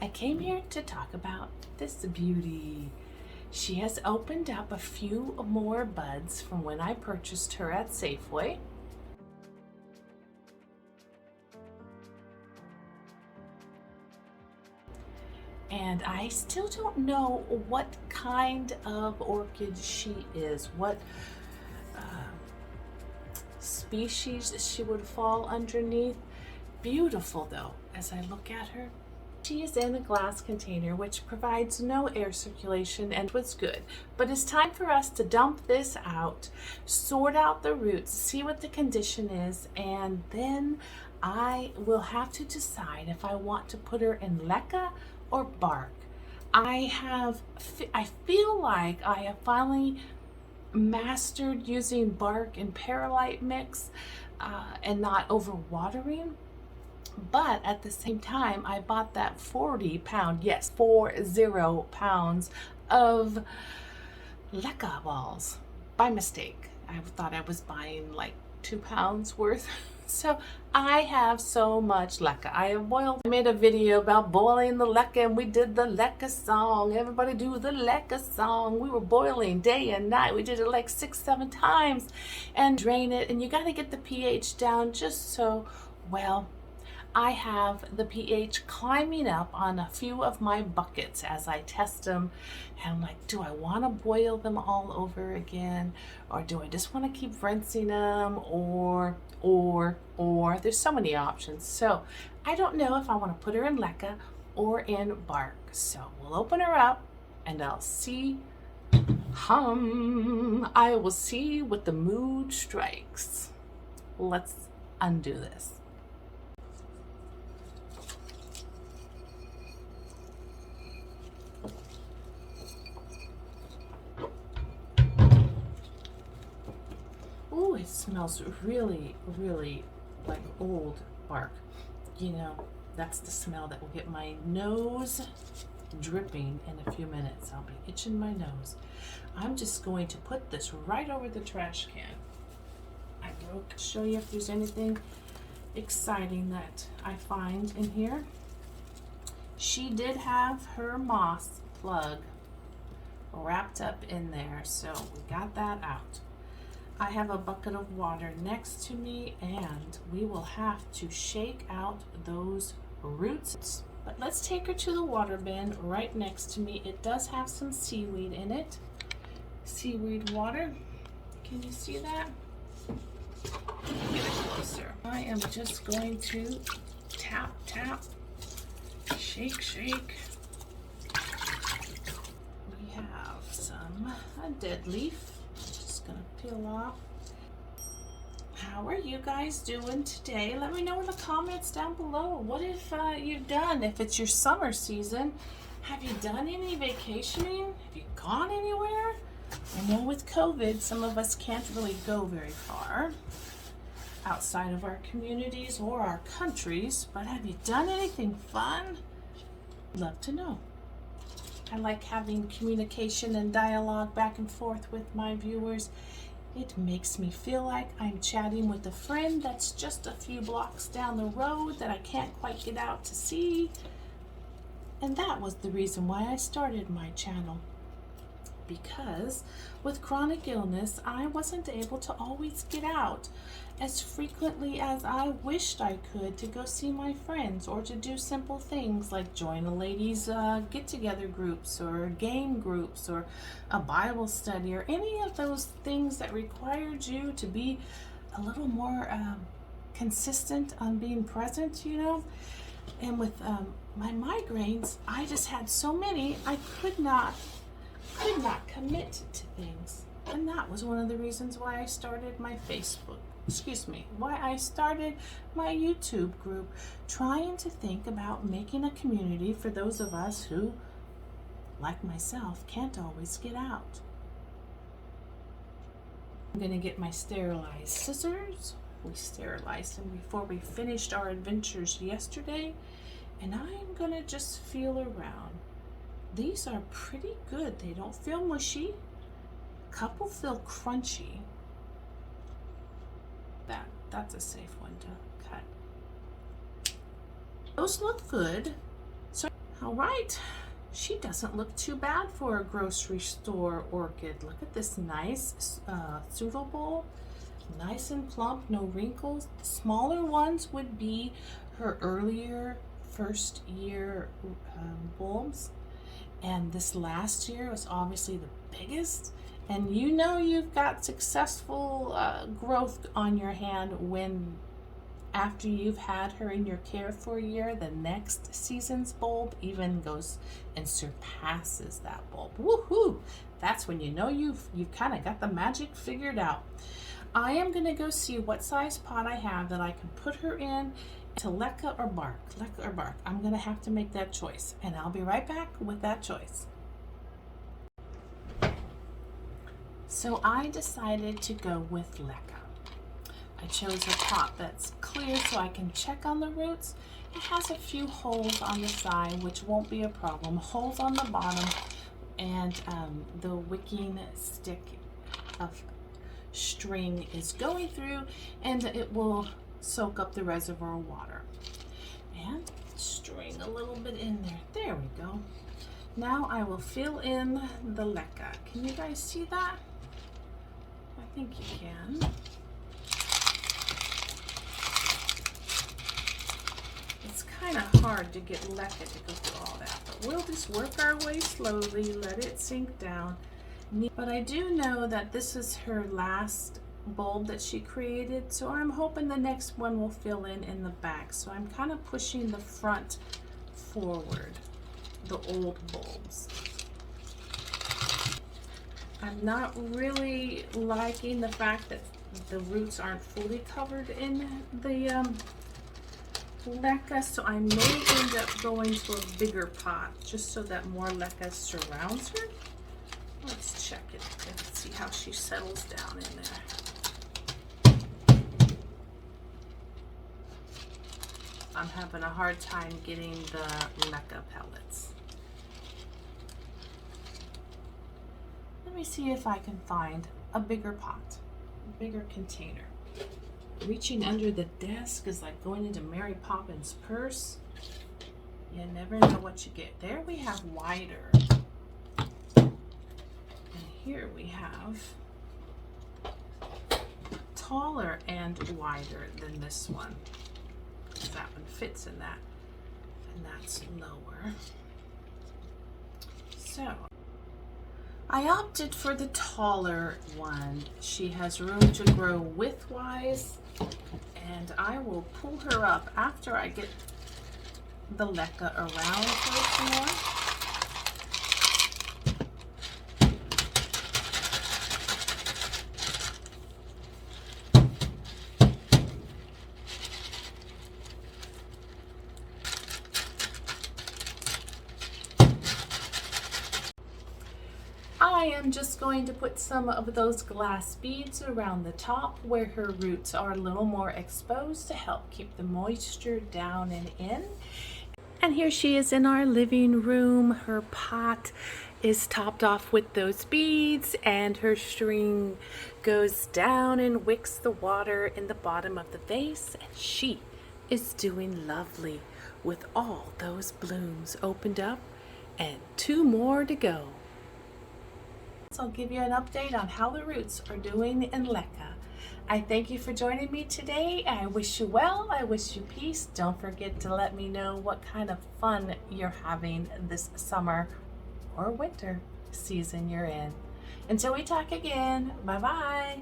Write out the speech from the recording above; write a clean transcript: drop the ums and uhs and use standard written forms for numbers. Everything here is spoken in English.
I came here to talk about this beauty. She has opened up a few more buds from when I purchased her at Safeway. And I still don't know what kind of orchid she is, what species she would fall underneath. Beautiful though, as I look at her. She is in a glass container which provides no air circulation and was good, but it's time for us to dump this out, sort out the roots, see what the condition is, and then I will have to decide if I want to put her in leca or bark. I feel like I have finally mastered using bark and perlite mix and not overwatering. But at the same time, I bought that 40-pound, yes, 40 pounds of leca balls by mistake. I thought I was buying like 2 pounds worth. So I have so much leca. I made a video about boiling the leca, and we did the leca song. Everybody do the leca song. We were boiling day and night. We did it like 6-7 times and drain it. And you got to get the pH down just so, well, I have the pH climbing up on a few of my buckets as I test them, and I'm like, do I want to boil them all over again, or do I just want to keep rinsing them, or there's so many options. So I don't know if I want to put her in leca or in bark. So we'll open her up and I'll see. I will see what the mood strikes. Let's undo this. Ooh, it smells really, really like old bark. You know, that's the smell that will get my nose dripping in a few minutes. I'll be itching my nose. I'm just going to put this right over the trash can. I will show you if there's anything exciting that I find in here. She did have her moss plug wrapped up in there, so we got that out. I have a bucket of water next to me, and we will have to shake out those roots. But let's take her to the water bin right next to me. It does have some seaweed in it. Seaweed water. Can you see that? Get it closer. I am just going to tap, tap, shake, shake. We have a dead leaf. Gonna peel off. How are you guys doing today? Let me know in the comments down below. What have you done? If it's your summer season, have you done any vacationing? Have you gone anywhere? I know with COVID, some of us can't really go very far outside of our communities or our countries, but have you done anything fun? Love to know. I like having communication and dialogue back and forth with my viewers. It makes me feel like I'm chatting with a friend that's just a few blocks down the road that I can't quite get out to see. And that was the reason why I started my channel. Because with chronic illness, I wasn't able to always get out as frequently as I wished I could to go see my friends, or to do simple things like join a ladies get-together groups or game groups or a Bible study, or any of those things that required you to be a little more consistent on being present, you know. And with my migraines, I just had so many, I could not commit to things. And that was one of the reasons why I started my why I started my YouTube group, trying to think about making a community for those of us who, like myself, can't always get out. I'm gonna get my sterilized scissors. We sterilized them before we finished our adventures yesterday, and I'm gonna just feel around. These are pretty good. They don't feel mushy. A couple feel crunchy. That's a safe one to cut. Those look good. So All right, she doesn't look too bad for a grocery store orchid. Look at this nice suitable, nice and plump, no wrinkles. The smaller ones would be her earlier first year bulbs, and this last year was obviously the biggest. And you know you've got successful growth on your hand when, after you've had her in your care for a year, the next season's bulb even goes and surpasses that bulb. Woohoo! That's when you know you've kind of got the magic figured out. I am going to go see what size pot I have that I can put her in, to leca or bark. Leca or bark. I'm going to have to make that choice, and I'll be right back with that choice. So I decided to go with leca. I chose a pot that's clear so I can check on the roots. It has a few holes on the side, which won't be a problem. Holes on the bottom, and the wicking stick of string is going through, and it will soak up the reservoir water. And string a little bit in there. There we go. Now I will fill in the leca. Can you guys see that? I think you can. It's kind of hard to get leca to go through all that, but we'll just work our way slowly, let it sink down. But I do know that this is her last bulb that she created, so I'm hoping the next one will fill in the back. So I'm kind of pushing the front forward, the old bulbs. I'm not really liking the fact that the roots aren't fully covered in the leca, so I may end up going to a bigger pot just so that more leca surrounds her. Let's check it and see how she settles down in there. I'm having a hard time getting the leca pellets. Let me see if I can find a bigger pot, a bigger container. Reaching under the desk is like going into Mary Poppins' purse. You never know what you get. There we have wider. And here we have taller and wider than this one. That one fits in that, and that's lower. So I opted for the taller one. She has room to grow widthwise, and I will pull her up after I get the leca around her some more. I am just going to put some of those glass beads around the top where her roots are a little more exposed to help keep the moisture down and in. And here she is in our living room. Her pot is topped off with those beads, and her string goes down and wicks the water in the bottom of the vase, and she is doing lovely with all those blooms opened up and 2 more to go. So I'll give you an update on how the roots are doing in leca. I thank you for joining me today. I wish you well. I wish you peace. Don't forget to let me know what kind of fun you're having this summer or winter season you're in. Until we talk again, bye-bye.